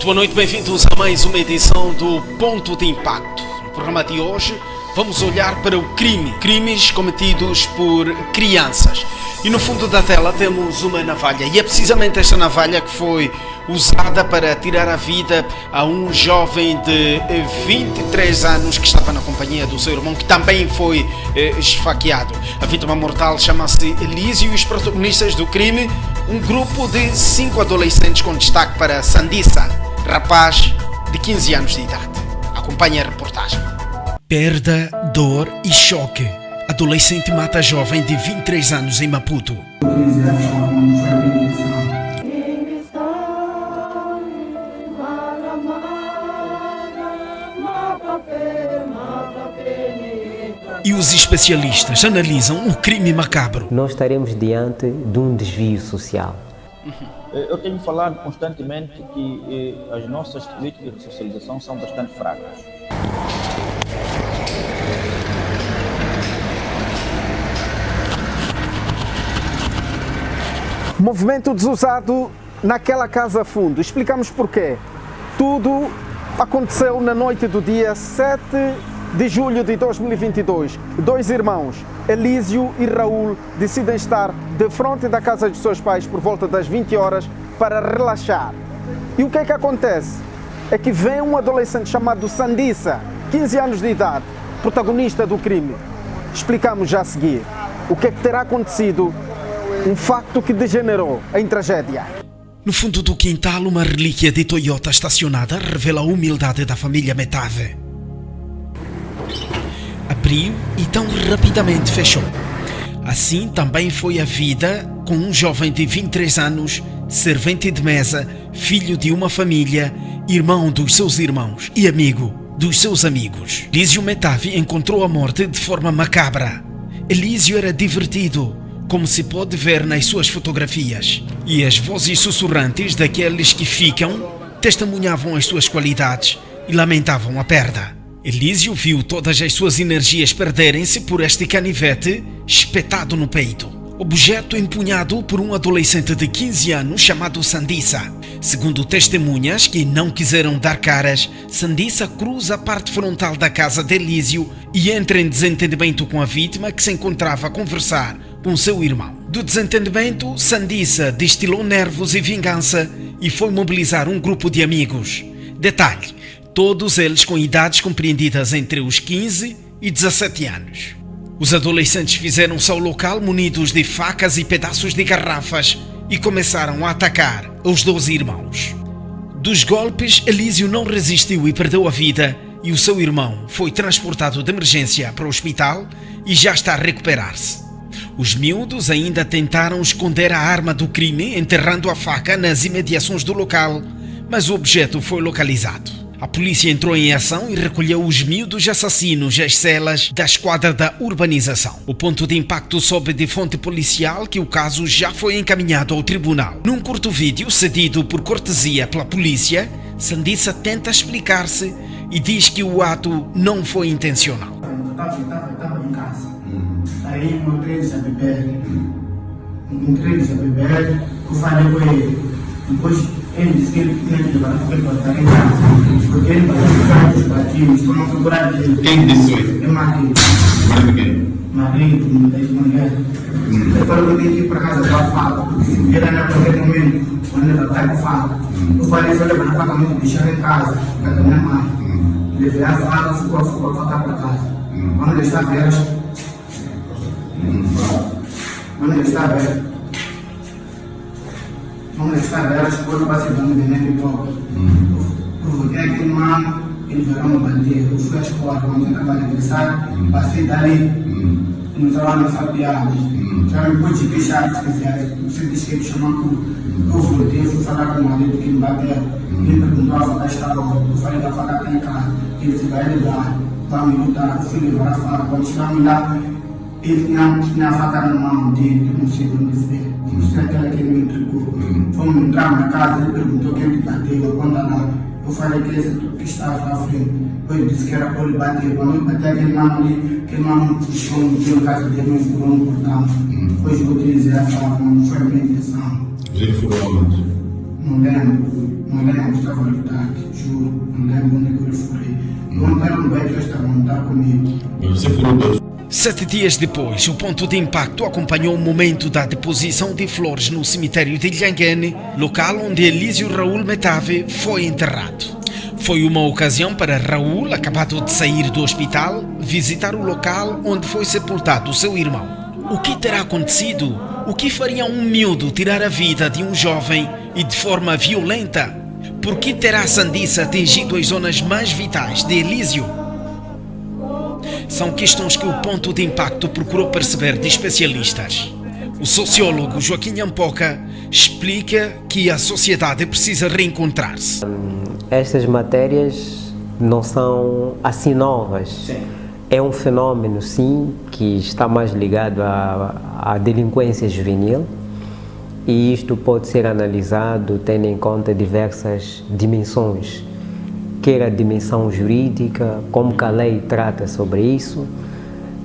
Muito boa noite, bem-vindos a mais uma edição do Ponto de Impacto. No programa de hoje vamos olhar para o crimes cometidos por crianças. E no fundo da tela temos uma navalha, e é precisamente esta navalha que foi usada para tirar a vida a um jovem de 23 anos que estava na companhia do seu irmão, que também foi esfaqueado. A vítima mortal chama-se Elísio e os protagonistas do crime, um grupo de 5 adolescentes com destaque para Sandissa, rapaz de 15 anos de idade. Acompanhe a reportagem. Perda, dor e choque. Adolescente mata jovem de 23 anos em Maputo. E os especialistas analisam o crime macabro. Nós estaremos diante de um desvio social. Eu tenho falado constantemente que as nossas políticas de socialização são bastante fracas. Movimento desusado naquela casa fundo. Explicamos porquê. Tudo aconteceu na noite do dia 7 de julho de 2022. Dois irmãos, Elísio e Raul, decidem estar de frente da casa dos seus pais por volta das 20 horas para relaxar. E o que é que acontece? É que vem um adolescente chamado Sandissa, 15 anos de idade, protagonista do crime. Explicamos já a seguir o que é que terá acontecido, um facto que degenerou em tragédia. No fundo do quintal, uma relíquia de Toyota estacionada revela a humildade da família Metave. Abriu e tão rapidamente fechou. Assim também foi a vida com um jovem de 23 anos, servente de mesa, filho de uma família, irmão dos seus irmãos e amigo dos seus amigos. Elísio Metave encontrou a morte de forma macabra. Elísio era divertido, como se pode ver nas suas fotografias. E as vozes sussurrantes daqueles que ficam testemunhavam as suas qualidades e lamentavam a perda. Elísio viu todas as suas energias perderem-se por este canivete espetado no peito. Objeto empunhado por um adolescente de 15 anos chamado Sandissa. Segundo testemunhas que não quiseram dar caras, Sandissa cruza a parte frontal da casa de Elísio e entra em desentendimento com a vítima, que se encontrava a conversar com seu irmão. Do desentendimento, Sandissa destilou nervos e vingança e foi mobilizar um grupo de amigos. Detalhe, todos eles com idades compreendidas entre os 15 e 17 anos. Os adolescentes fizeram-se ao local munidos de facas e pedaços de garrafas e começaram a atacar os 12 irmãos. Dos golpes, Elísio não resistiu e perdeu a vida, e o seu irmão foi transportado de emergência para o hospital e já está a recuperar-se. Os miúdos ainda tentaram esconder a arma do crime, enterrando a faca nas imediações do local, mas o objeto foi localizado. A polícia entrou em ação e recolheu os miúdos assassinos às celas da esquadra da urbanização. O ponto de impacto soube de fonte policial que o caso já foi encaminhado ao tribunal. Num curto vídeo cedido por cortesia pela polícia, Sandissa tenta explicar-se e diz que o ato não foi intencional. Estava em casa. Aí entrei a beber. Eu falei com ele. Depois ele disse que ele tinha que levar para estar em casa. Porque ele vai os patinhos, estão a procurar dele. Quem disse isso? É marido. Marido, mulher. Ele falou que eu tinha que ir para casa com a faca. Porque ele era naquele momento, quando ele estava com faca. Eu falei, se eu levar a faca, eu vou deixar em casa, para a minha mãe. Ele veio a faca, ficou a faca para casa. Quando ele está velho, Vamos estar velas, quando vai se dando veneno de pouco. Provoquei aquele mano, ele virou uma bandeira. Eu fui à escola, quando eu estava de aniversário, passei dali, começaram a lançar piadas. Já me pôde queixar, se quiser, você disse que ele chamou tudo. Eu voltei, fui falar com o marido que me bateu. Ele perguntou, a faca está onde? Eu falei, a faca está em casa. Ele disse, vai levar, para me lutar. Eu fui levar a faca, quando chegamos lá, ele tinha a faca na mão dele, eu não sei onde foi. Isso é aquela que ele me entregou. Fomos entrar na casa, ele perguntou quem me bateu, eu conta lá. Eu falei que esse que estava à frente. Ele disse que era para ele bater. Quando ele bateu aquele mano ali, aquele mano puxou no caso dele, me furou no portão. Depois eu utilizei a faca, não foi a minha intenção. Ele furou onde? não lembro, estava a lutar, juro, não lembro onde eu fui. Não lembro bem que eu estava a montar comigo. Mas você foi dois. 7 dias depois, o ponto de impacto acompanhou o momento da deposição de flores no cemitério de Lhanguene, local onde Elísio Raul Metave foi enterrado. Foi uma ocasião para Raul, acabado de sair do hospital, visitar o local onde foi sepultado seu irmão. O que terá acontecido? O que faria um miúdo tirar a vida de um jovem e de forma violenta? Por que terá a sandice atingido as zonas mais vitais de Elísio? São questões que o ponto de impacto procurou perceber de especialistas. O sociólogo Joaquim Ampoca explica que a sociedade precisa reencontrar-se. Estas matérias não são assim novas. Sim. É um fenómeno, sim, que está mais ligado à delinquência juvenil, e isto pode ser analisado tendo em conta diversas dimensões, quer a dimensão jurídica, como que a lei trata sobre isso,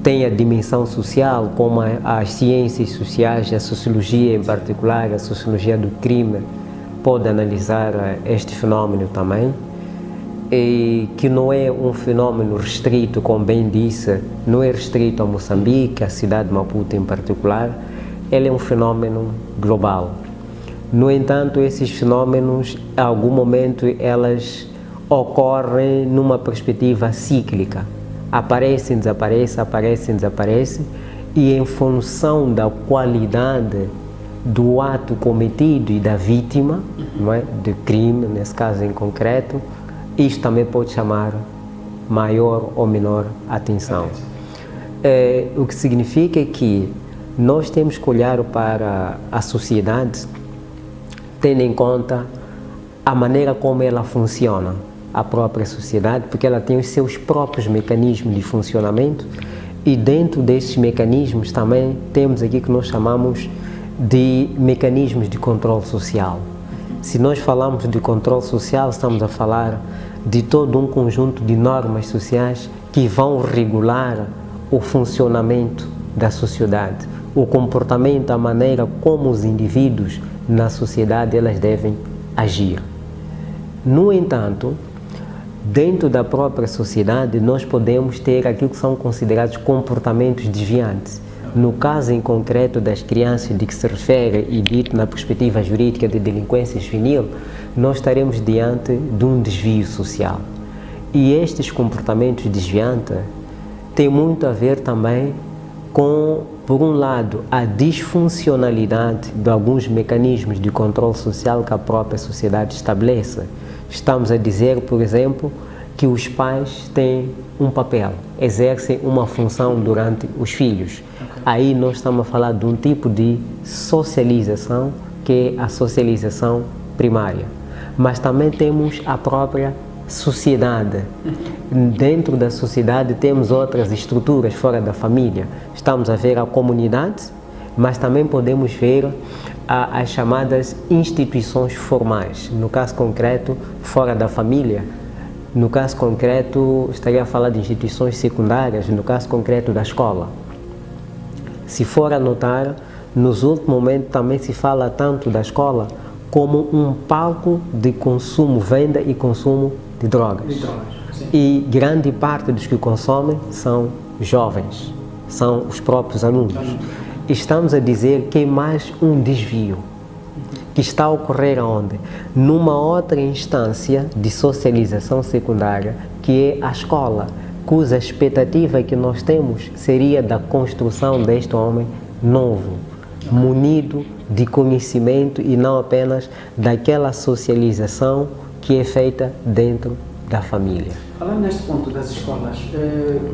tem a dimensão social, como as ciências sociais, a sociologia em particular, a sociologia do crime, pode analisar este fenómeno também, e que não é um fenómeno restrito, como bem disse, não é restrito a Moçambique, a cidade de Maputo em particular, ele é um fenómeno global. No entanto, esses fenómenos, em algum momento, elas ocorrem numa perspectiva cíclica. Aparecem, desaparecem, e em função da qualidade do ato cometido e da vítima, não é, de crime, nesse caso em concreto, isto também pode chamar maior ou menor atenção. O que significa que nós temos que olhar para a sociedade tendo em conta a maneira como ela funciona, a própria sociedade, porque ela tem os seus próprios mecanismos de funcionamento, e dentro desses mecanismos também temos aqui que nós chamamos de mecanismos de controle social. Se nós falamos de controle social, estamos a falar de todo um conjunto de normas sociais que vão regular o funcionamento da sociedade, o comportamento, a maneira como os indivíduos na sociedade elas devem agir. No entanto, dentro da própria sociedade nós podemos ter aquilo que são considerados comportamentos desviantes. No caso em concreto das crianças de que se refere e dito na perspectiva jurídica de delinquência juvenil, nós estaremos diante de um desvio social. E estes comportamentos desviantes têm muito a ver também com, por um lado, a disfuncionalidade de alguns mecanismos de controle social que a própria sociedade estabelece. Estamos a dizer, por exemplo, que os pais têm um papel, exercem uma função durante os filhos. Aí nós estamos a falar de um tipo de socialização, que é a socialização primária. Mas também temos a própria sociedade. Dentro da sociedade temos outras estruturas fora da família. Estamos a ver a comunidade, mas também podemos ver as chamadas instituições formais. No caso concreto, fora da família. No caso concreto, estaria a falar de instituições secundárias, no caso concreto da escola. Se for a notar, nos últimos momentos também se fala tanto da escola como um palco de consumo, venda e consumo de drogas. E grande parte dos que consomem são jovens, são os próprios alunos. Estamos a dizer que é mais um desvio que está a ocorrer aonde? Numa outra instância de socialização secundária, que é a escola, cuja expectativa que nós temos seria da construção deste homem novo, munido de conhecimento e não apenas daquela socialização que é feita dentro da família. Falando neste ponto das escolas,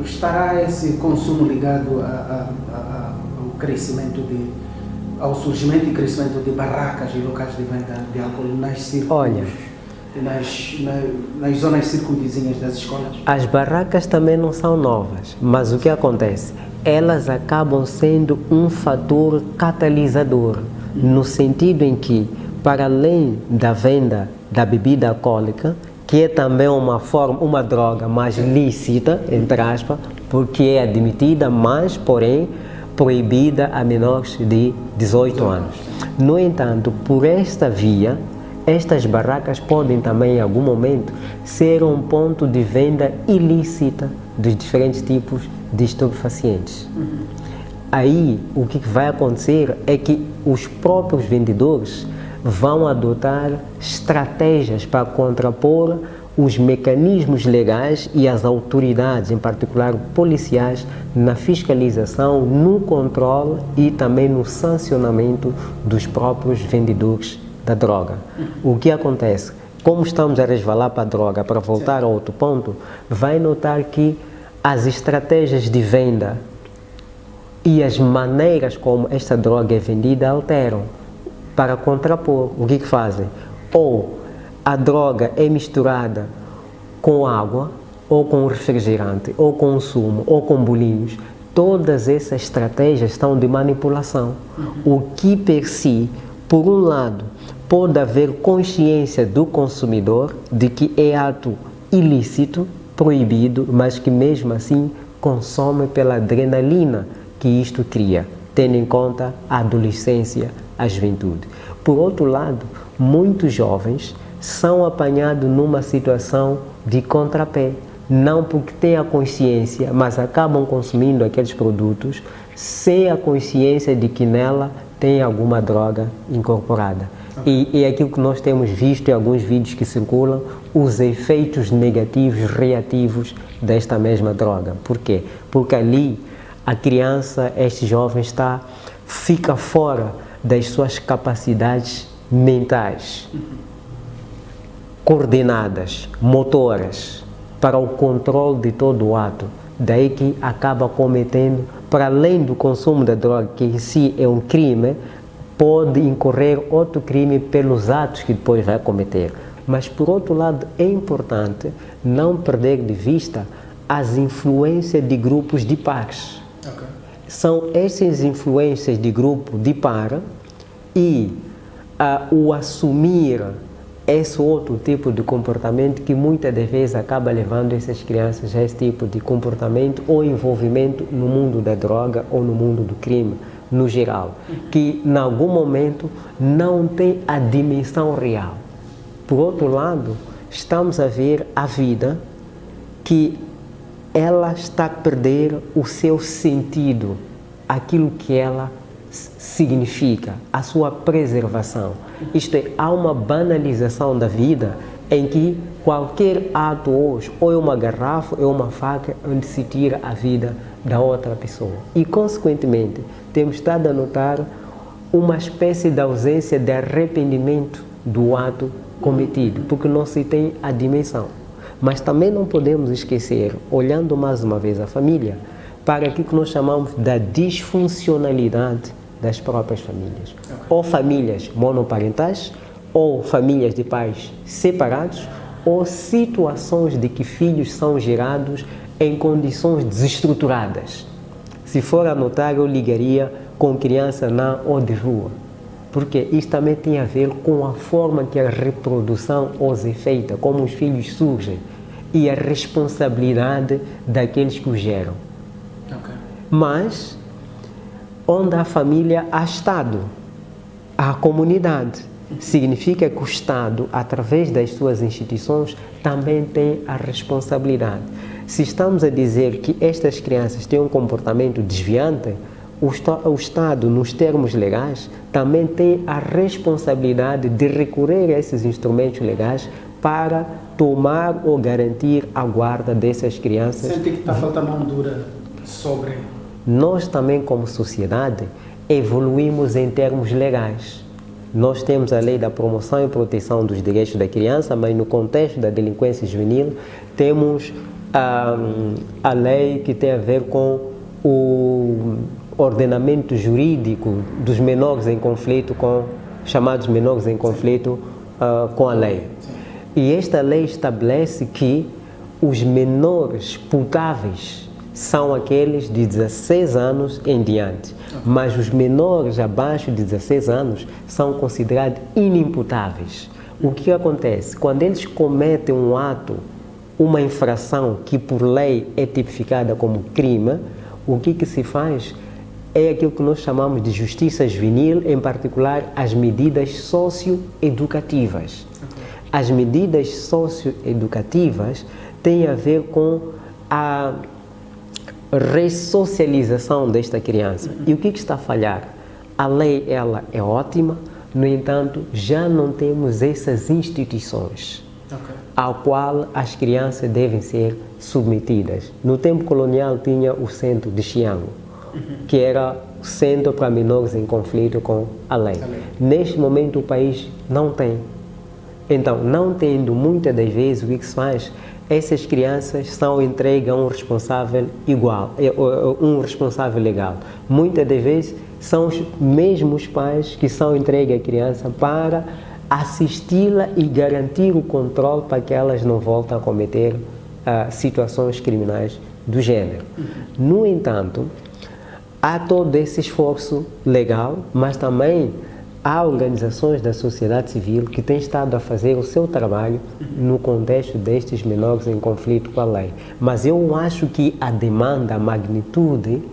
estará esse consumo ligado ao crescimento ao surgimento e crescimento de barracas e locais de venda de álcool nas círculos, nas zonas circunvizinhas das escolas? As barracas também não são novas, mas o que acontece? Elas acabam sendo um fator catalisador, no sentido em que, para além da venda da bebida alcoólica, que é também uma droga mais lícita, entre aspas, porque é admitida, mas, porém, proibida a menores de 18 anos. No entanto, por esta via, estas barracas podem também, em algum momento, ser um ponto de venda ilícita dos diferentes tipos de estupefacientes. Aí, o que vai acontecer é que os próprios vendedores vão adotar estratégias para contrapor os mecanismos legais e as autoridades, em particular policiais, na fiscalização, no controle e também no sancionamento dos próprios vendedores da droga. O que acontece? Como estamos a resvalar para a droga, para voltar a outro ponto, vai notar que as estratégias de venda e as maneiras como esta droga é vendida alteram para contrapor. O que fazem? Ou a droga é misturada com água, ou com refrigerante, ou com sumo, ou com bolinhos. Todas essas estratégias estão de manipulação. O que per si, por um lado, pode haver consciência do consumidor de que é ato ilícito, proibido, mas que mesmo assim consome pela adrenalina que isto cria, tendo em conta a adolescência, a juventude. Por outro lado, muitos jovens são apanhados numa situação de contrapé, não porque têm a consciência, mas acabam consumindo aqueles produtos sem a consciência de que nela tem alguma droga incorporada. E é aquilo que nós temos visto em alguns vídeos que circulam, os efeitos negativos, reativos desta mesma droga. Por quê? Porque ali a criança, este jovem fica fora das suas capacidades mentais, coordenadas, motoras, para o controle de todo o ato. Daí que acaba cometendo, para além do consumo da droga, que em si é um crime, pode incorrer outro crime pelos atos que depois vai cometer. Mas, por outro lado, é importante não perder de vista as influências de grupos de pares. São essas influências de grupo de par e o assumir esse outro tipo de comportamento que muitas das vezes acaba levando essas crianças a esse tipo de comportamento ou envolvimento no mundo da droga ou no mundo do crime no geral, que em algum momento não tem a dimensão real. Por outro lado, estamos a ver a vida que ela está a perder o seu sentido, aquilo que ela significa, a sua preservação. Isto é, há uma banalização da vida em que qualquer ato hoje, ou é uma garrafa, ou é uma faca, onde se tira a vida da outra pessoa. E, consequentemente, temos estado a notar uma espécie de ausência de arrependimento do ato cometido, porque não se tem a dimensão. Mas também não podemos esquecer, olhando mais uma vez a família, para aquilo que nós chamamos da disfuncionalidade das próprias famílias. Ou famílias monoparentais, ou famílias de pais separados, ou situações de que filhos são gerados em condições desestruturadas. Se for a notar, eu ligaria com criança na ou de rua, porque isso também tem a ver com a forma que a reprodução hoje é feita, como os filhos surgem e a responsabilidade daqueles que os geram. Mas, onde há família, há Estado, há comunidade. Significa que o Estado, através das suas instituições, também tem a responsabilidade. Se estamos a dizer que estas crianças têm um comportamento desviante, o Estado, nos termos legais, também tem a responsabilidade de recorrer a esses instrumentos legais para tomar ou garantir a guarda dessas crianças. Sente que está faltando mão dura sobre... Nós também, como sociedade, evoluímos em termos legais. Nós temos a Lei da Promoção e Proteção dos Direitos da Criança, mas no contexto da delinquência juvenil, temos a lei que tem a ver com o ordenamento jurídico dos menores em conflito chamados menores em conflito com a lei. E esta lei estabelece que os menores putáveis são aqueles de 16 anos em diante, mas os menores abaixo de 16 anos são considerados inimputáveis. O que acontece? Quando eles cometem um ato, uma infração que por lei é tipificada como crime, o que se faz? é aquilo que nós chamamos de justiça juvenil, em particular as medidas socioeducativas. As medidas socioeducativas têm a ver com a ressocialização desta criança. E o que está a falhar? A lei, ela é ótima, no entanto, já não temos essas instituições ao qual as crianças devem ser submetidas. No tempo colonial tinha o centro de Xiango, que era o centro para menores em conflito com a lei. Neste momento o país não tem. Então, não tendo muitas das vezes, o que se faz? Essas crianças são entregues a um responsável um responsável legal. Muitas das vezes são os mesmos pais que são entregues à criança para assisti-la e garantir o controle para que elas não voltem a cometer situações criminais do gênero. No entanto, há todo esse esforço legal, mas também há organizações da sociedade civil que têm estado a fazer o seu trabalho no contexto destes menores em conflito com a lei. Mas eu acho que a demanda, a magnitude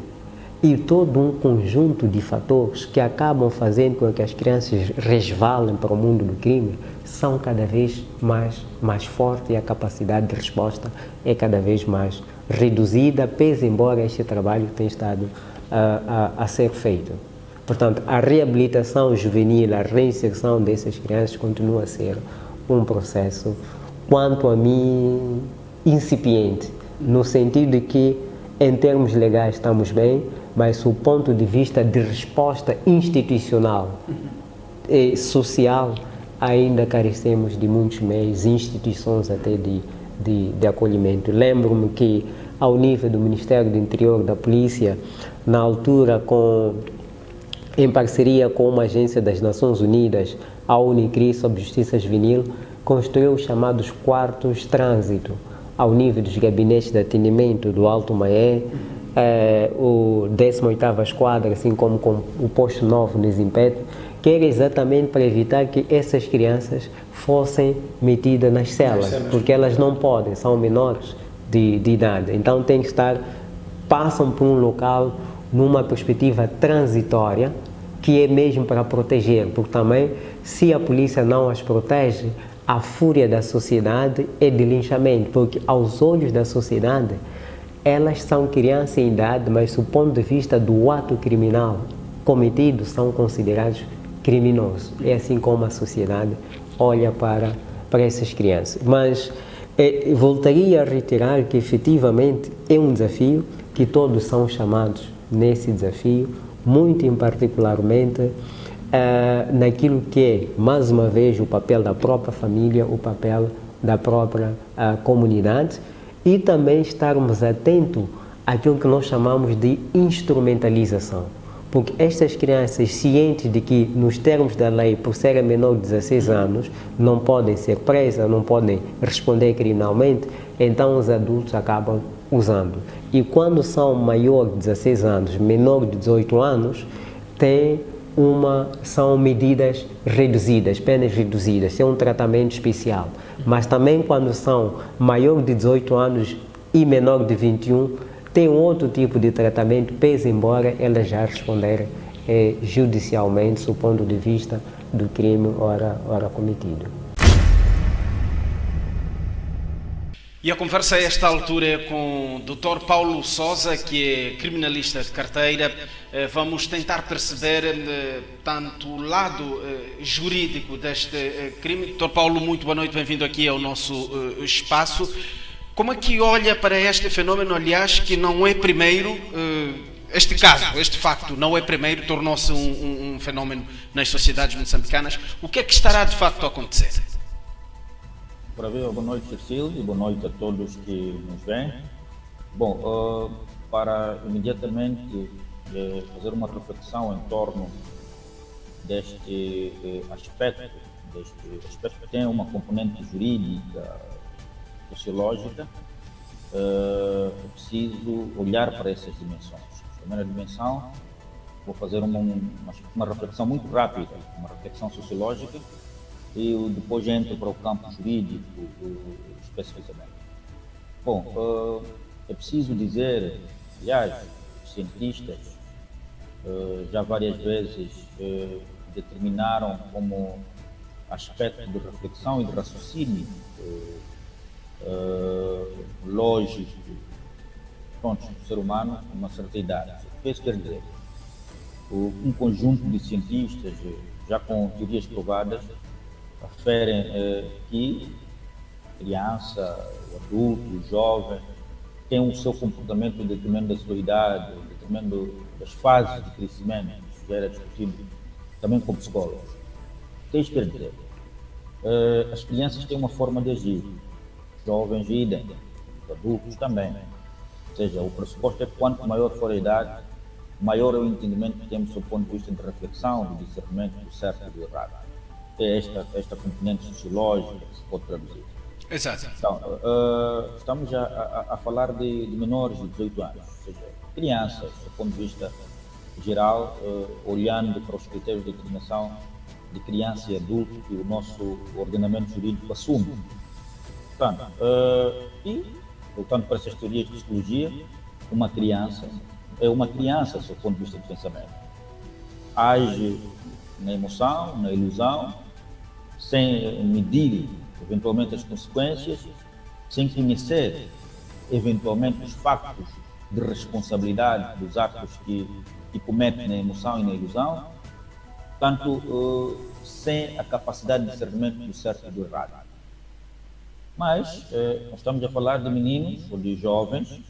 e todo um conjunto de fatores que acabam fazendo com que as crianças resvalem para o mundo do crime são cada vez mais fortes e a capacidade de resposta é cada vez mais reduzida, pese embora este trabalho tenha estado a ser feito. Portanto, a reabilitação juvenil, a reinserção dessas crianças continua a ser um processo, quanto a mim, incipiente, no sentido de que, em termos legais, estamos bem, mas do ponto de vista de resposta institucional e social, ainda carecemos de muitos meios, instituições até de acolhimento. Lembro-me que, ao nível do Ministério do Interior, da Polícia, na altura, em parceria com uma agência das Nações Unidas, a Unicris, sobre Justiça Juvenil, construiu os chamados quartos trânsito, ao nível dos gabinetes de atendimento do Alto Maé, o 18ª Esquadra, assim como com o posto 9 no Zimpete, que era exatamente para evitar que essas crianças fossem metidas nas celas, porque elas não podem, são menores de idade. Então tem que passam por um local numa perspectiva transitória, que é mesmo para proteger, porque também, se a polícia não as protege, a fúria da sociedade é de linchamento, porque aos olhos da sociedade, elas são crianças em idade, mas do ponto de vista do ato criminal cometido, são considerados criminosos. É assim como a sociedade olha para essas crianças. Mas voltaria a reiterar que, efetivamente, é um desafio, que todos são chamados nesse desafio, muito em particularmente naquilo que é, mais uma vez, o papel da própria família, o papel da própria comunidade, e também estarmos atentos àquilo que nós chamamos de instrumentalização. Porque estas crianças, cientes de que, nos termos da lei, por serem menor de 16 anos, não podem ser presas, não podem responder criminalmente, então os adultos acabam usando. E quando são maior de 16 anos, menor de 18 anos, são medidas reduzidas, penas reduzidas, é um tratamento especial. Mas também quando são maior de 18 anos e menor de 21, tem um outro tipo de tratamento, pese embora elas já responderem judicialmente do ponto de vista do crime ora cometido. E a conversa a esta altura é com o Dr. Paulo Sousa, que é criminalista de carteira. Vamos tentar perceber tanto o lado jurídico deste crime. Dr. Paulo, muito boa noite, bem-vindo aqui ao nosso espaço. Como é que olha para este fenômeno, aliás, que não é primeiro, este caso, este facto, não é primeiro, tornou-se um fenômeno nas sociedades moçambicanas. O que é que estará de facto a acontecer? Boa noite, Cecílio, e boa noite a todos que nos veem. Bom, para imediatamente fazer uma reflexão em torno deste aspecto que tem uma componente jurídica, sociológica, é preciso olhar para essas dimensões. A primeira dimensão, vou fazer uma reflexão muito rápida, uma reflexão sociológica, e depois entro para o campo jurídico especificamente. Bom, é preciso dizer, aliás, os cientistas já várias vezes determinaram como aspecto de reflexão e de raciocínio lógico, pronto, do ser humano com uma certa idade. O que isso quer dizer? Um conjunto de cientistas, já com teorias provadas, aferem que a criança, o adulto, o jovem, tem o seu comportamento em detrimento da sua idade, em detrimento das fases de crescimento, isso já era discutido também com psicólogos. O que isso quer dizer? As crianças têm uma forma de agir, os jovens idem, os adultos também. Ou seja, o pressuposto é que quanto maior for a idade, maior é o entendimento que temos do ponto de vista de reflexão, de discernimento do certo e do errado. É esta componente sociológica que se pode traduzir. Exato. Então, estamos a falar de menores de 18 anos, ou seja, crianças, do ponto de vista geral, olhando para os critérios de determinação de criança e adulto que o nosso ordenamento jurídico assume. Portanto, e, voltando para essas teorias de psicologia, uma criança é uma criança, do ponto de vista de pensamento. Age na emoção, na ilusão, sem medir eventualmente as consequências, sem conhecer eventualmente os factos de responsabilidade dos atos que comete na emoção e na ilusão, portanto, sem a capacidade de discernimento do certo e do errado. Mas nós estamos a falar de meninos ou de jovens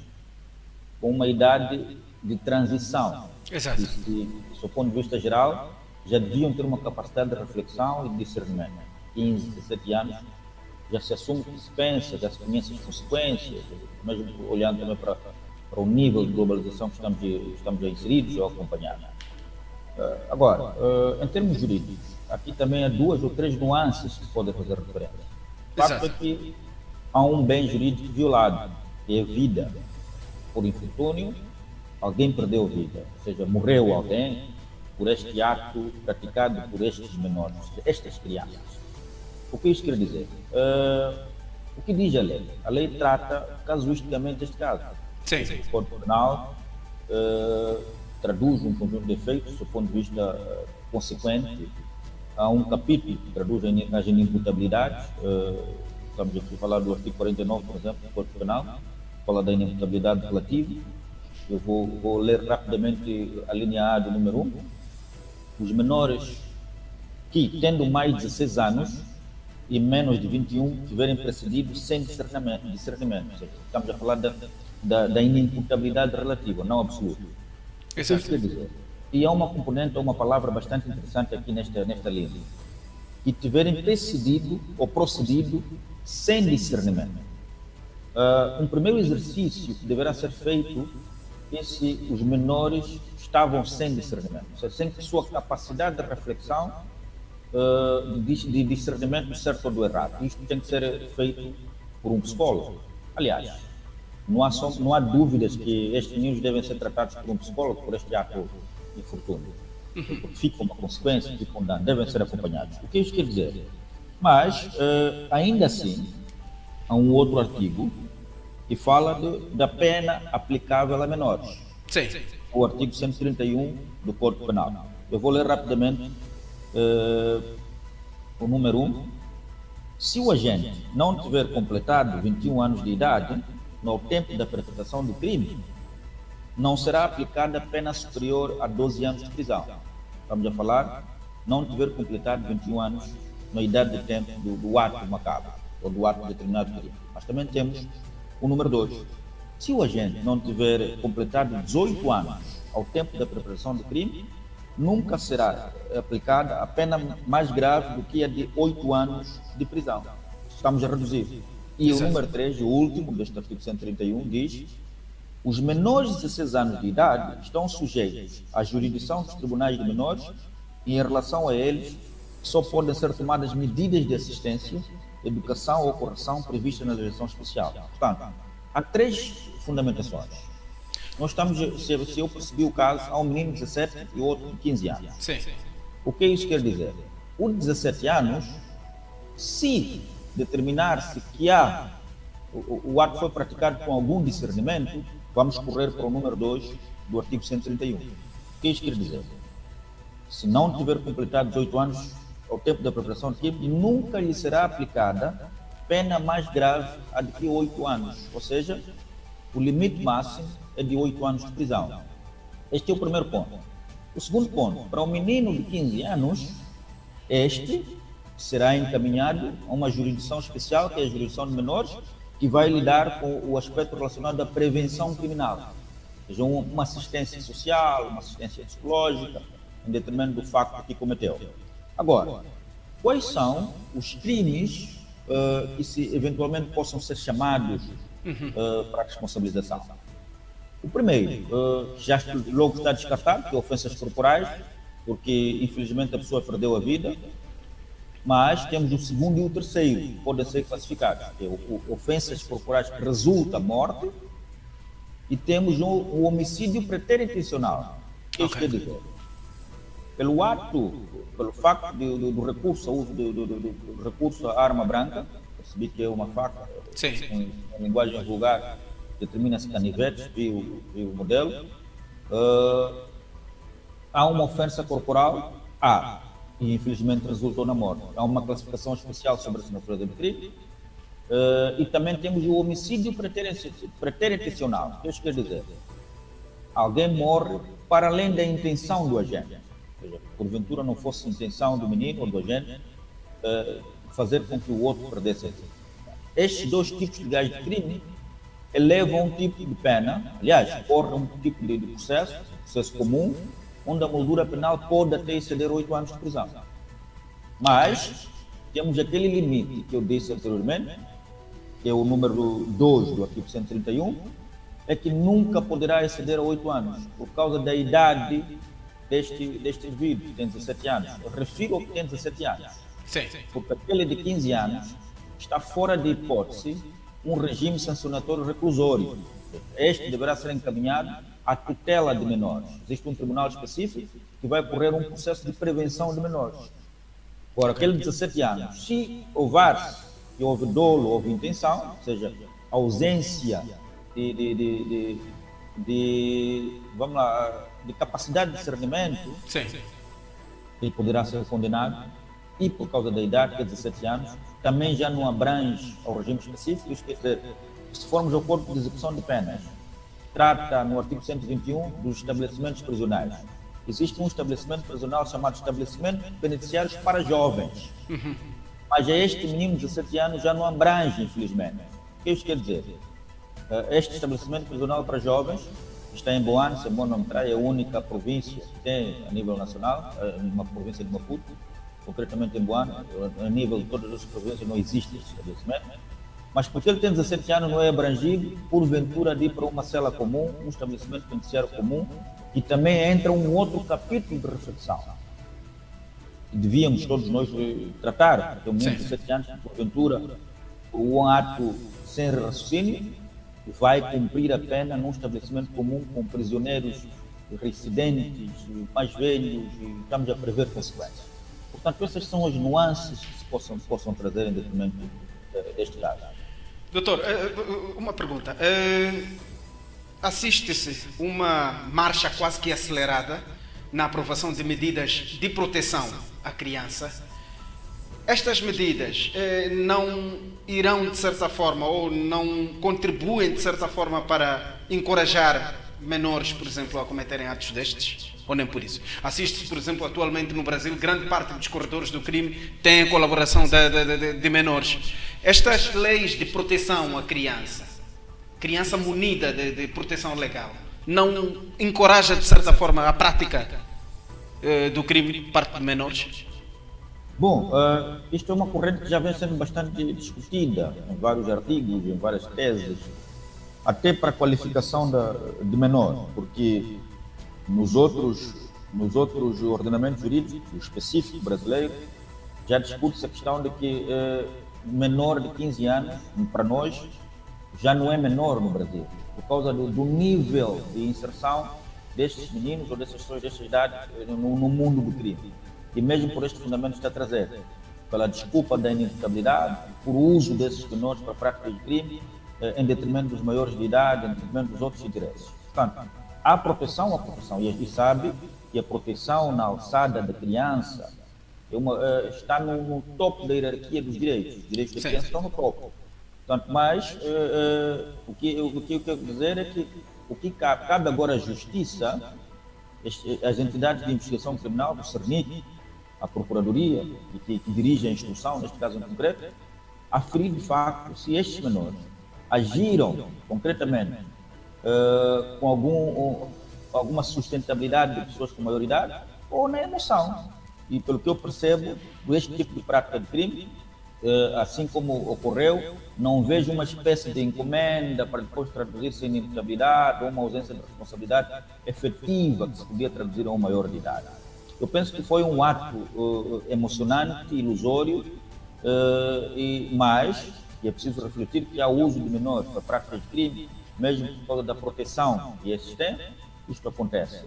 com uma idade de transição. Exato. E, do ponto de vista geral, já deviam ter uma capacidade de reflexão e de discernimento. 15, 17 anos, já se assume que se pensa, já se conhece as consequências, mesmo olhando também para o nível de globalização que estamos inseridos ou acompanhados. Agora, em termos jurídicos, aqui também há 2 ou 3 nuances que podem fazer referência. O facto é que há um bem jurídico violado, que é a vida. Por infortúnio, alguém perdeu a vida, ou seja, morreu alguém por este ato praticado por estes menores, estas crianças. O que isso quer dizer? O que diz a lei? A lei trata casuisticamente este caso. Sim. O Código Penal traduz um conjunto de efeitos do ponto de vista consequente. Há um capítulo que traduz as inimputabilidades. Estamos aqui a falar do artigo 49, por exemplo, do Código Penal, fala da inimputabilidade relativa. Eu vou ler rapidamente a linha A do número 1. Os menores que, tendo mais de 16 anos e menos de 21, tiverem precedido sem discernimento. Ou seja, estamos a falar da inimputabilidade relativa, não absoluta. Exato. O que isso quer dizer? E há uma componente, uma palavra bastante interessante aqui nesta linha. Que tiverem precedido ou procedido sem discernimento. Um primeiro exercício que deverá ser feito é se os menores estavam sem discernimento, ou seja, sem que sua capacidade de reflexão, de discernimento do certo ou do errado. Isto tem que ser feito por um psicólogo. Aliás, não há dúvidas que estes meninos devem ser tratados por um psicólogo por este ato de infortúnio. Porque fica uma consequência, fica um dano, devem ser acompanhados. O que isso quer dizer? Mas, ainda assim, há um outro artigo que fala da pena aplicável a menores. Sim. O artigo 131 do Código Penal. Eu vou ler rapidamente o número 1. Se o agente não tiver completado 21 anos de idade no tempo da perpetração do crime, não será aplicada pena superior a 12 anos de prisão. Estamos a falar, não tiver completado 21 anos na idade de tempo do ato macabro, ou do ato determinado crime. Mas também temos o número 2. Se o agente não tiver completado 18 anos ao tempo da perpetração do crime, nunca será aplicada a pena mais grave do que a de 8 anos de prisão. Estamos a reduzir. E o número 3, o último deste artigo 131, diz: os menores de 16 anos de idade estão sujeitos à jurisdição dos tribunais de menores e, em relação a eles, só podem ser tomadas medidas de assistência, educação ou correção previstas na legislação especial. Portanto, há 3 fundamentações. Nós estamos, se eu percebi o caso, há um menino de 17 e outro de 15 anos. Sim. O que isso quer dizer? O de 17 anos, se determinar-se que o ato foi praticado com algum discernimento, vamos correr para o número 2 do artigo 131. que isso quer dizer? Se não tiver completado 18 anos ao tempo da preparação do crime, nunca lhe será aplicada pena mais grave a de que 8 anos, ou seja, o limite máximo é de 8 anos de prisão. Este é o primeiro ponto. O segundo ponto, para um menino de 15 anos, este será encaminhado a uma jurisdição especial, que é a jurisdição de menores, que vai lidar com o aspecto relacionado à prevenção criminal, ou seja, uma assistência social, uma assistência psicológica, em detrimento do facto que cometeu. Agora, quais são os crimes que se eventualmente possam ser chamados para a responsabilização? O primeiro, já logo está descartado, que é ofensas corporais, porque infelizmente a pessoa perdeu a vida, mas temos o segundo e o terceiro, que podem ser classificados, que é ofensas corporais que resulta morte, e temos o homicídio preterintencional. O que isso quer dizer? Pelo facto do recurso, ao uso do recurso à arma branca, percebi que é uma faca, em linguagem vulgar, determina-se canivetes, vi o modelo, há uma ofensa corporal, e infelizmente resultou na morte. Há uma classificação especial sobre essa natureza de crime, e também temos o homicídio preterintencional. O que isso quer dizer? Alguém morre para além da intenção do agente. Ou seja, porventura não fosse intenção do menino ou do agente fazer com que o outro perdesse a vida. Estes dois tipos legais de crime elevam um tipo de pena, aliás, corre um tipo de processo comum, onde a moldura penal pode até exceder 8 anos de prisão. Mas temos aquele limite que eu disse anteriormente, que é o número 2 do artigo 131, é que nunca poderá exceder a 8 anos, por causa da idade deste indivíduo, que tem 17 anos. Eu refiro ao que tem 17 anos. Sim. Porque aquele de 15 anos está fora de hipótese um regime sancionatório reclusório. Este deverá ser encaminhado à tutela de menores. Existe um tribunal específico que vai correr um processo de prevenção de menores. Agora, aquele de 17 anos, se houve dolo, houve intenção, ou seja, ausência de capacidade de discernimento, ele poderá ser condenado, e por causa da idade, que é 17 anos, também já não abrange ao regime específico. Isso quer dizer, se formos ao Código de Execução de Penas, trata no artigo 121 dos estabelecimentos prisionais. Existe um estabelecimento prisional chamado Estabelecimento Penitenciários para Jovens, mas este menino de 17 anos já não abrange, infelizmente. O que isso quer dizer? Este estabelecimento prisional para jovens está em Boane, se bom não me trai, é a única província que tem a nível nacional, uma província de Maputo, concretamente em Boane. A nível de todas as províncias não existe esse estabelecimento, mas porque ele tem 17 anos não é abrangido, porventura, de ir para uma cela comum, um estabelecimento penitenciário comum, e também entra um outro capítulo de reflexão. E devíamos todos nós tratar, porque um menino de 17 anos, porventura, por um ato sem raciocínio, vai cumprir a pena num estabelecimento comum com prisioneiros residentes, mais velhos, e estamos a prever consequências. Portanto, essas são as nuances que se possam trazer em detrimento deste caso. Doutor, uma pergunta. Assiste-se uma marcha quase que acelerada na aprovação de medidas de proteção à criança. Estas medidas não irão, de certa forma, ou não contribuem, de certa forma, para encorajar menores, por exemplo, a cometerem atos destes? Ou nem por isso? Assiste-se, por exemplo, atualmente no Brasil, grande parte dos corredores do crime tem a colaboração de menores. Estas leis de proteção à criança munida de proteção legal, não encoraja, de certa forma, a prática do crime por parte de menores? Bom, isto é uma corrente que já vem sendo bastante discutida em vários artigos, em várias teses, até para a qualificação de menor, porque nos outros ordenamentos jurídicos específicos brasileiros já discute-se a questão de que menor de 15 anos, para nós, já não é menor no Brasil, por causa do nível de inserção destes meninos ou dessas pessoas desta idade no mundo do crime. E mesmo por este fundamento está a trazer, pela desculpa da inevitabilidade, por uso desses menores para a prática de crime, em detrimento dos maiores de idade, em detrimento dos outros interesses. Portanto, há proteção, e sabe que a proteção na alçada da criança está no topo da hierarquia dos direitos. Os direitos da criança estão no topo. Portanto, mas o que eu quero dizer é que o que cabe agora à Justiça, as entidades de investigação criminal, o CERNIC, a Procuradoria, que dirige a instrução, neste caso em concreto, aferir de facto se estes menores agiram concretamente com alguma sustentabilidade de pessoas com maioridade ou na emoção. E pelo que eu percebo, este tipo de prática de crime, assim como ocorreu, não vejo uma espécie de encomenda para depois traduzir-se em inevitabilidade ou uma ausência de responsabilidade efetiva que se podia traduzir a um maior de idade. Eu penso que foi um ato emocionante, ilusório, mas é preciso refletir que há uso de menores para práticas de crime, mesmo por causa da proteção que esses têm. Isto acontece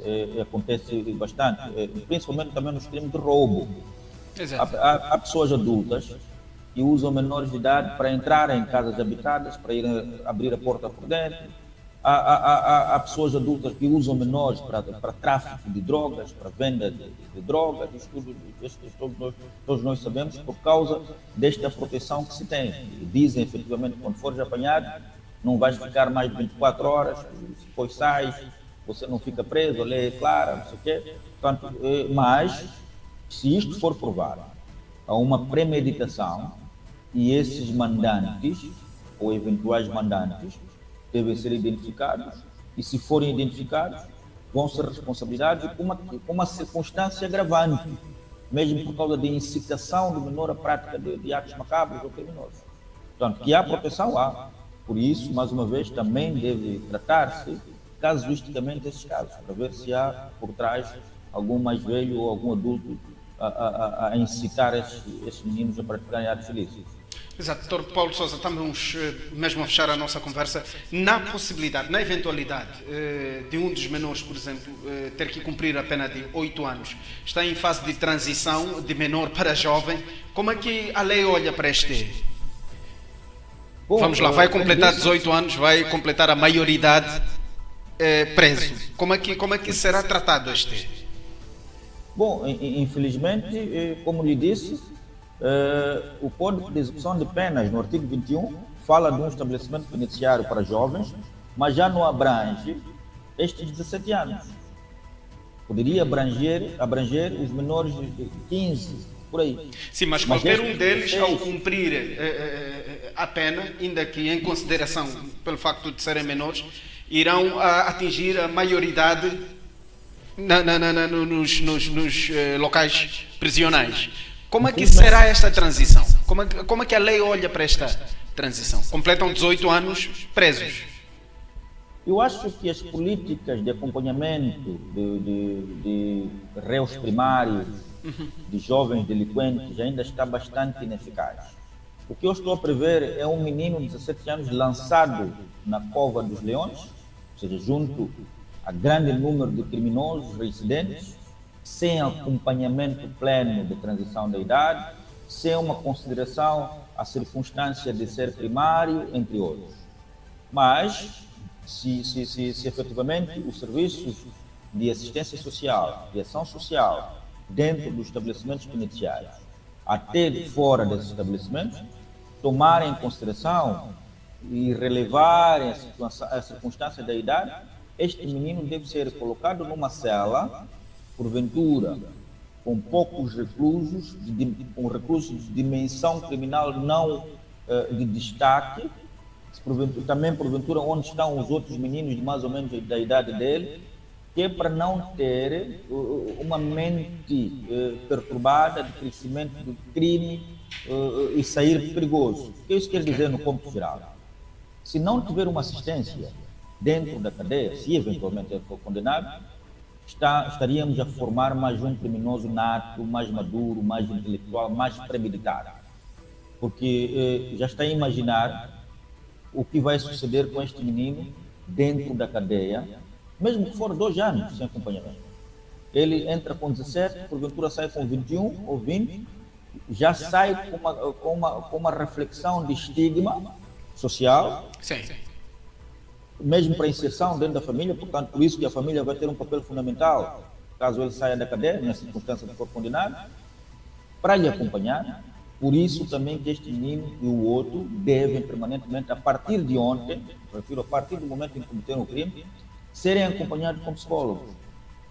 bastante, principalmente também nos crimes de roubo. Há pessoas adultas que usam menores de idade para entrar em casas habitadas, para ir abrir a porta por dentro. Há pessoas adultas que usam menores para tráfico de drogas, para venda de drogas. Todos nós sabemos por causa desta proteção que se tem. Dizem efetivamente, quando fores apanhado, não vais ficar mais de 24 horas, depois sais, você não fica preso, a lei é clara, não sei o quê. Portanto, mas, se isto for provado, há uma premeditação e esses mandantes, ou eventuais mandantes, devem ser identificados e, se forem identificados, vão ser responsabilizados com uma circunstância agravante, mesmo por causa de incitação do menor à prática de atos macabros ou criminosos. Portanto, que há proteção, há. Por isso, mais uma vez, também deve tratar-se casuisticamente esses casos, para ver se há por trás algum mais velho ou algum adulto a incitar esses meninos a praticarem atos ilícitos. Exato, Dr. Paulo Sousa, estamos mesmo a fechar a nossa conversa. Na possibilidade, na eventualidade de um dos menores, por exemplo, ter que cumprir a pena de 8 anos, está em fase de transição de menor para jovem, como é que a lei olha para este? Bom, vamos lá, vai completar 18 anos, vai completar a maioridade, preso. Como é que será tratado este? Bom, infelizmente, como lhe disse, o Código de Execução de Penas, no artigo 21, fala de um estabelecimento penitenciário para jovens, mas já não abrange estes 17 anos. Poderia abranger os menores de 15, por aí. Sim, mas qualquer um deles, ao cumprir a pena, ainda que em consideração pelo facto de serem menores, irão atingir a maioridade nos locais prisionais. Como é que será esta transição? Como é que a lei olha para esta transição? Completam 18 anos presos. Eu acho que as políticas de acompanhamento de réus primários, de jovens delinquentes, ainda está bastante ineficaz. O que eu estou a prever é um menino de 17 anos lançado na cova dos leões, ou seja, junto a grande número de criminosos reincidentes, sem acompanhamento pleno de transição da idade, sem uma consideração à circunstância de ser primário, entre outros. Mas, se efetivamente os serviços de assistência social, de ação social, dentro dos estabelecimentos penitenciários, até fora desses estabelecimentos, tomarem em consideração e relevarem a circunstância da idade, este menino deve ser colocado numa cela, porventura, com poucos reclusos, com reclusos de dimensão criminal não de destaque, também porventura onde estão os outros meninos de mais ou menos da idade dele, que é para não ter uma mente perturbada de crescimento do crime e sair perigoso. O que isso quer dizer no ponto geral? Se não tiver uma assistência dentro da cadeia, se eventualmente ele for condenado, estaríamos a formar mais um criminoso nato, mais maduro, mais intelectual, mais premeditado. Porque já está a imaginar o que vai suceder com este menino dentro da cadeia, mesmo que for 2 anos sem acompanhamento. Ele entra com 17, porventura sai com 21 ou 20, já sai com uma reflexão de estigma social. Sim. mesmo para inserção dentro da família, portanto, por isso que a família vai ter um papel fundamental, caso ele saia da cadeia, na circunstância de for condenado, para lhe acompanhar. Por isso também que este menino e o outro devem permanentemente, a partir de ontem, prefiro a partir do momento em que cometeram o crime, serem acompanhados com psicólogos,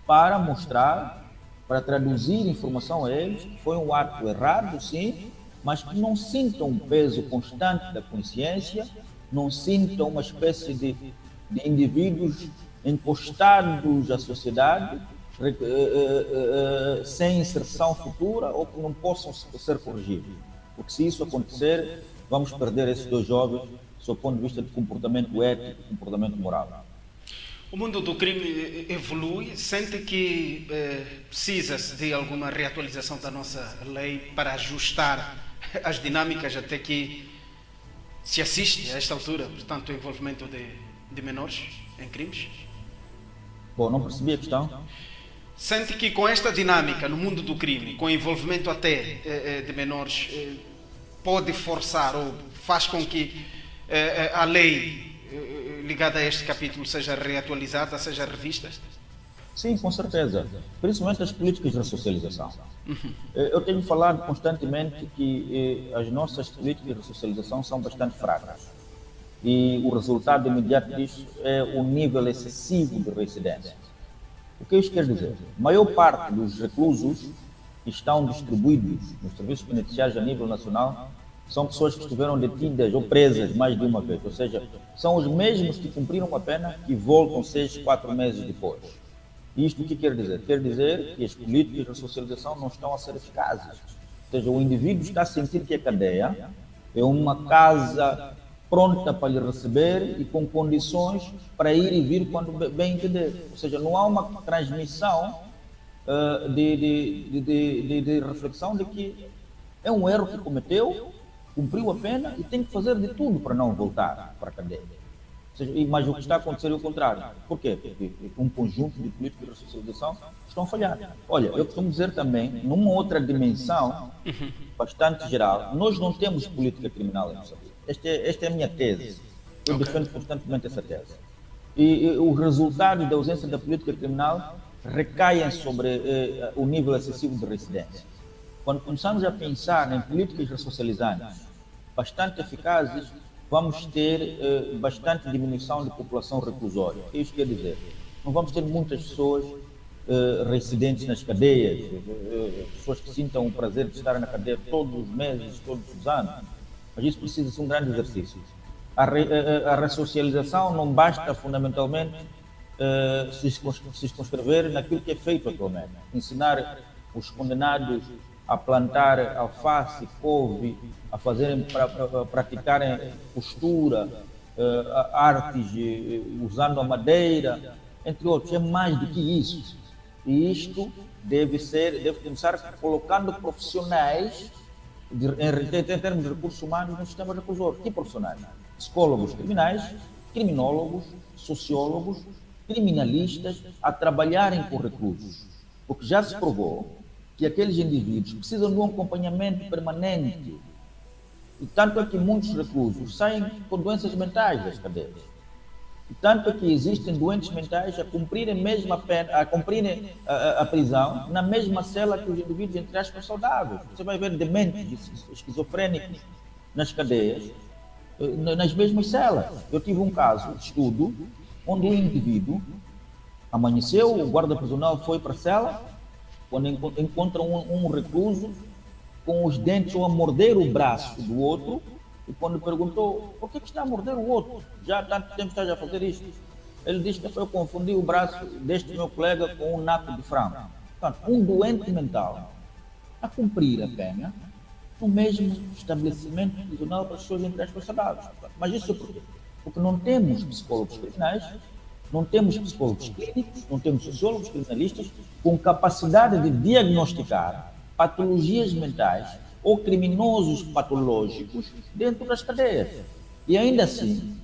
para mostrar, para traduzir informação a eles, que foi um ato errado, sim, mas que não sintam um peso constante da consciência, não sintam uma espécie de indivíduos encostados à sociedade, sem inserção futura ou que não possam ser corrigidos. Porque se isso acontecer, vamos perder esses dois jovens do ponto de vista de comportamento ético e comportamento moral. O mundo do crime evolui, sente que precisa-se de alguma reatualização da nossa lei para ajustar as dinâmicas até que se assiste a esta altura, portanto, o envolvimento de menores em crimes? Bom, não percebi a questão. Sente que com esta dinâmica no mundo do crime, com o envolvimento até de menores, pode forçar ou faz com que a lei ligada a este capítulo seja reatualizada, seja revista? Sim, com certeza. Principalmente as políticas de ressocialização. Eu tenho falado constantemente que as nossas políticas de ressocialização são bastante fracas. E o resultado imediato disso é o nível excessivo de reincidência. O que isso quer dizer? A maior parte dos reclusos que estão distribuídos nos serviços penitenciários a nível nacional são pessoas que estiveram detidas ou presas mais de uma vez. Ou seja, são os mesmos que cumpriram a pena e voltam 6, 4 meses depois. Isto o que quer dizer? Quer dizer que as políticas de ressocialização não estão a ser eficazes. Ou seja, o indivíduo está a sentir que a cadeia é uma casa pronta para lhe receber e com condições para ir e vir quando bem entender. Ou seja, não há uma transmissão de reflexão de que é um erro que cometeu, cumpriu a pena e tem que fazer de tudo para não voltar para a cadeia. Ou seja, mas o que está a acontecer é o contrário. Por quê? Porque um conjunto de políticas de ressocialização estão a falhar. Olha, eu costumo dizer também, numa outra dimensão bastante geral, nós não temos política criminal em Moçambique. Esta é a minha tese. Eu defendo constantemente essa tese. E os resultados da ausência da política criminal recaem sobre o nível excessivo de reincidência. Quando começamos a pensar em políticas ressocializantes bastante eficazes, vamos ter bastante diminuição de população reclusória. O que isso quer dizer? Não vamos ter muitas pessoas residentes nas cadeias, pessoas que sintam o prazer de estar na cadeia todos os meses, todos os anos. Mas isso precisa ser um grande exercício. A ressocialização não basta fundamentalmente se circunscrever naquilo que é feito atualmente. Ensinar os condenados a plantar alface, couve, a praticarem costura, artes usando a madeira, entre outros. É mais do que isso. E isto deve começar colocando profissionais em termos de recursos humanos no sistema reclusório. Que profissionais? Psicólogos criminais, criminólogos, sociólogos, criminalistas a trabalharem com reclusos. Porque já se provou que aqueles indivíduos precisam de um acompanhamento permanente. E tanto é que muitos reclusos saem com doenças mentais das cadeias. E tanto é que existem doentes mentais a cumprirem mesmo a pena, a cumprirem a prisão na mesma cela que os indivíduos, entre aspas, saudáveis. Você vai ver dementes, esquizofrénicos nas cadeias, nas mesmas celas. Eu tive um caso de estudo onde um indivíduo amanheceu, o guarda prisional foi para a cela, quando encontra um recluso com os dentes ou a morder o braço do outro, e quando perguntou, por que está a morder o outro? Já há tanto tempo está a fazer isto. Ele disse que eu confundi o braço deste meu colega com um naco de frango. Portanto, um doente mental a cumprir a pena no mesmo estabelecimento prisional para as pessoas entre aspas saudáveis. Mas isso por quê? Porque não temos psicólogos criminais, não temos psicólogos clínicos, não temos sociólogos criminalistas com capacidade de diagnosticar patologias mentais ou criminosos patológicos dentro das cadeias. E ainda assim,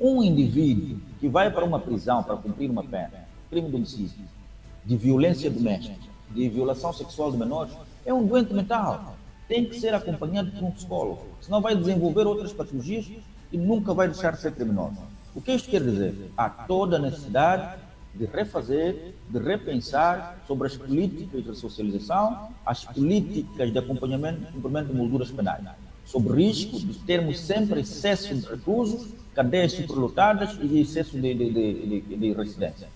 um indivíduo que vai para uma prisão para cumprir uma pena, crime de homicídio, de violência doméstica, de violação sexual de menores, é um doente mental. Tem que ser acompanhado por um psicólogo, senão vai desenvolver outras patologias e nunca vai deixar de ser criminoso. O que isto quer dizer? Há toda a necessidade de refazer, de repensar sobre as políticas de socialização, as políticas de acompanhamento e cumprimento de molduras penais, sob risco de termos sempre excesso de reclusos, cadeias superlotadas e excesso de residência.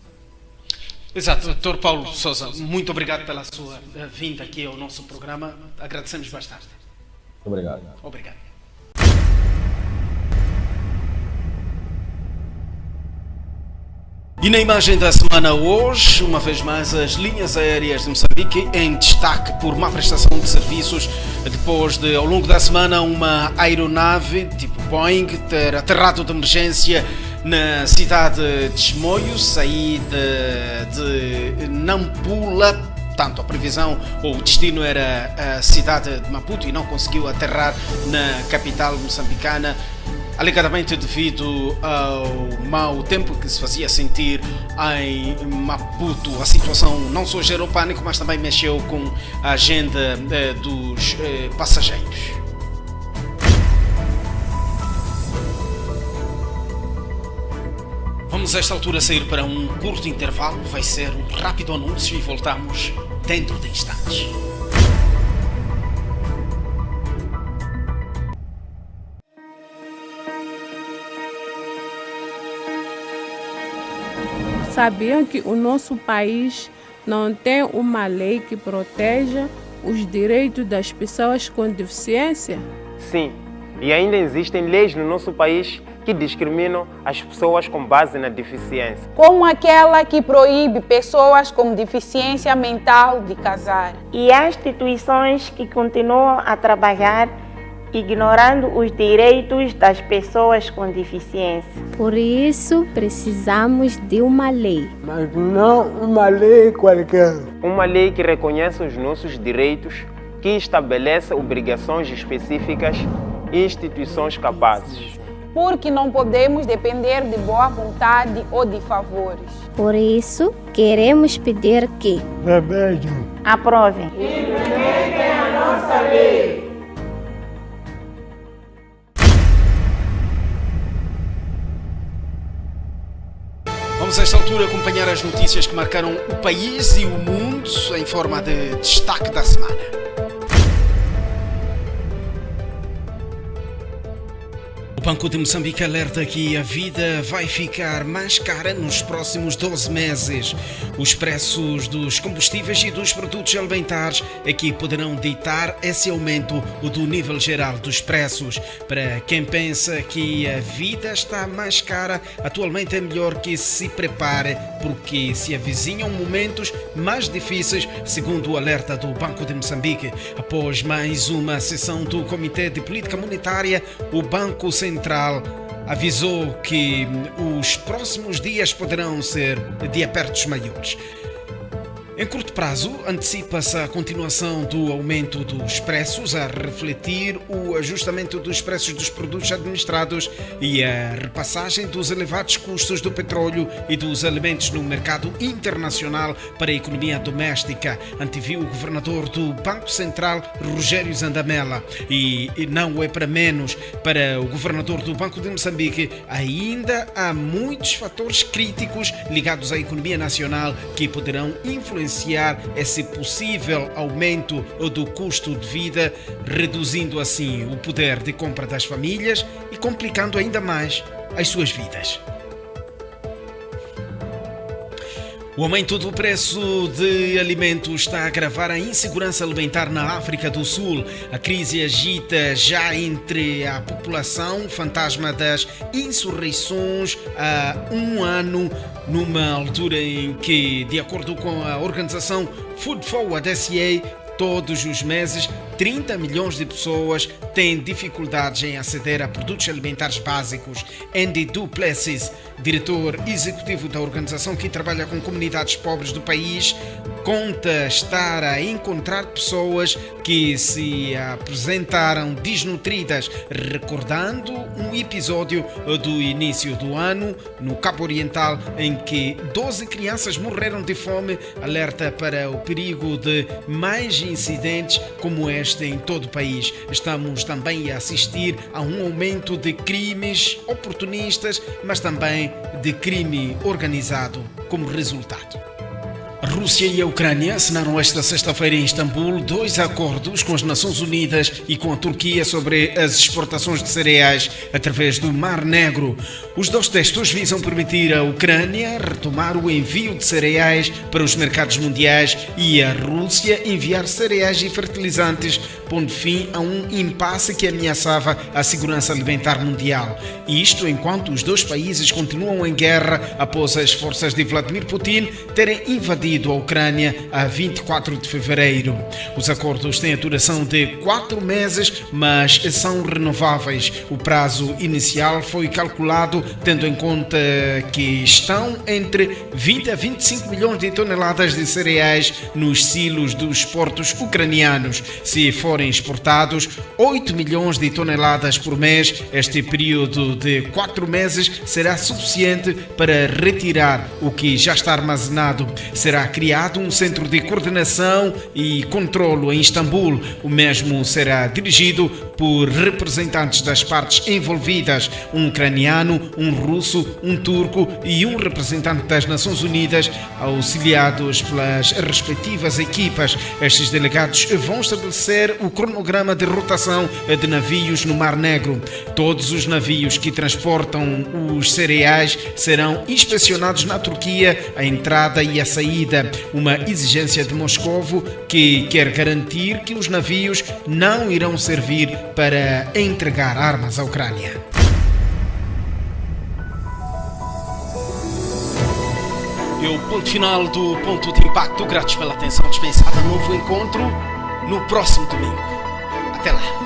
Exato, Dr. Paulo Sousa, muito obrigado pela sua vinda aqui ao nosso programa. Agradecemos bastante. Obrigado. Obrigado. E na imagem da semana hoje, uma vez mais, as linhas aéreas de Moçambique em destaque por má prestação de serviços, depois de, ao longo da semana, uma aeronave tipo Boeing ter aterrado de emergência na cidade de Chimoio, saída de Nampula. Portanto, a previsão ou o destino era a cidade de Maputo e não conseguiu aterrar na capital moçambicana, alegadamente devido ao mau tempo que se fazia sentir em Maputo. A situação não só gerou pânico, mas também mexeu com a agenda dos passageiros. Vamos a esta altura sair para um curto intervalo, vai ser um rápido anúncio e voltamos dentro de instantes. Sabiam que o nosso país não tem uma lei que proteja os direitos das pessoas com deficiência? Sim, e ainda existem leis no nosso país que discriminam as pessoas com base na deficiência. Como aquela que proíbe pessoas com deficiência mental de casar. E há instituições que continuam a trabalhar ignorando os direitos das pessoas com deficiência. Por isso, precisamos de uma lei. Mas não uma lei qualquer. Uma lei que reconheça os nossos direitos, que estabeleça obrigações específicas e instituições capazes. Porque não podemos depender de boa vontade ou de favores. Por isso, queremos pedir que aprovem. Implementem a nossa lei. Vamos a esta altura acompanhar as notícias que marcaram o país e o mundo em forma de destaque da semana. O Banco de Moçambique alerta que a vida vai ficar mais cara nos próximos 12 meses. Os preços dos combustíveis e dos produtos alimentares aqui poderão ditar esse aumento do nível geral dos preços. Para quem pensa que a vida está mais cara, atualmente é melhor que se prepare, porque se avizinham momentos mais difíceis, segundo o alerta do Banco de Moçambique. Após mais uma sessão do Comitê de Política Monetária, o Banco Central avisou que os próximos dias poderão ser de apertos maiores. Em curto prazo, antecipa-se a continuação do aumento dos preços, a refletir o ajustamento dos preços dos produtos administrados e a repassagem dos elevados custos do petróleo e dos alimentos no mercado internacional para a economia doméstica, anteviu o governador do Banco Central, Rogério Zandamela. E não é para menos, para o governador do Banco de Moçambique, ainda há muitos fatores críticos ligados à economia nacional que poderão influenciar esse possível aumento do custo de vida, reduzindo assim o poder de compra das famílias e complicando ainda mais as suas vidas. O aumento do preço de alimentos está a agravar a insegurança alimentar na África do Sul. A crise agita já entre a população, fantasma das insurreições há um ano, numa altura em que, de acordo com a organização Food Forward SA, todos os meses 30 milhões de pessoas têm dificuldades em aceder a produtos alimentares básicos. Andy Du Plessis, diretor executivo da organização que trabalha com comunidades pobres do país, conta estar a encontrar pessoas que se apresentaram desnutridas, recordando um episódio do início do ano no Cabo Oriental em que 12 crianças morreram de fome, alerta para o perigo de mais incidentes como este este em todo o país. Estamos também a assistir a um aumento de crimes oportunistas, mas também de crime organizado como resultado. A Rússia e a Ucrânia assinaram esta sexta-feira em Istambul 2 acordos com as Nações Unidas e com a Turquia sobre as exportações de cereais através do Mar Negro. Os 2 textos visam permitir à Ucrânia retomar o envio de cereais para os mercados mundiais e a Rússia enviar cereais e fertilizantes, pondo fim a um impasse que ameaçava a segurança alimentar mundial. Isto enquanto os 2 países continuam em guerra após as forças de Vladimir Putin terem invadido a Ucrânia a 24 de fevereiro. Os acordos têm a duração de 4 meses, mas são renováveis. O prazo inicial foi calculado tendo em conta que estão entre 20 a 25 milhões de toneladas de cereais nos silos dos portos ucranianos. Se forem exportados 8 milhões de toneladas por mês, este período de 4 meses será suficiente para retirar o que já está armazenado. Será criado um centro de coordenação e controlo em Istambul. O mesmo será dirigido por representantes das partes envolvidas, um ucraniano, um russo, um turco e um representante das Nações Unidas, auxiliados pelas respectivas equipas. Estes delegados vão estabelecer o cronograma de rotação de navios no Mar Negro. Todos os navios que transportam os cereais serão inspecionados na Turquia, a entrada e a saída. Uma exigência de Moscovo que quer garantir que os navios não irão servir para entregar armas à Ucrânia. E o ponto final do Ponto de Impacto. Gratos pela atenção dispensada. Novo encontro no próximo domingo. Até lá.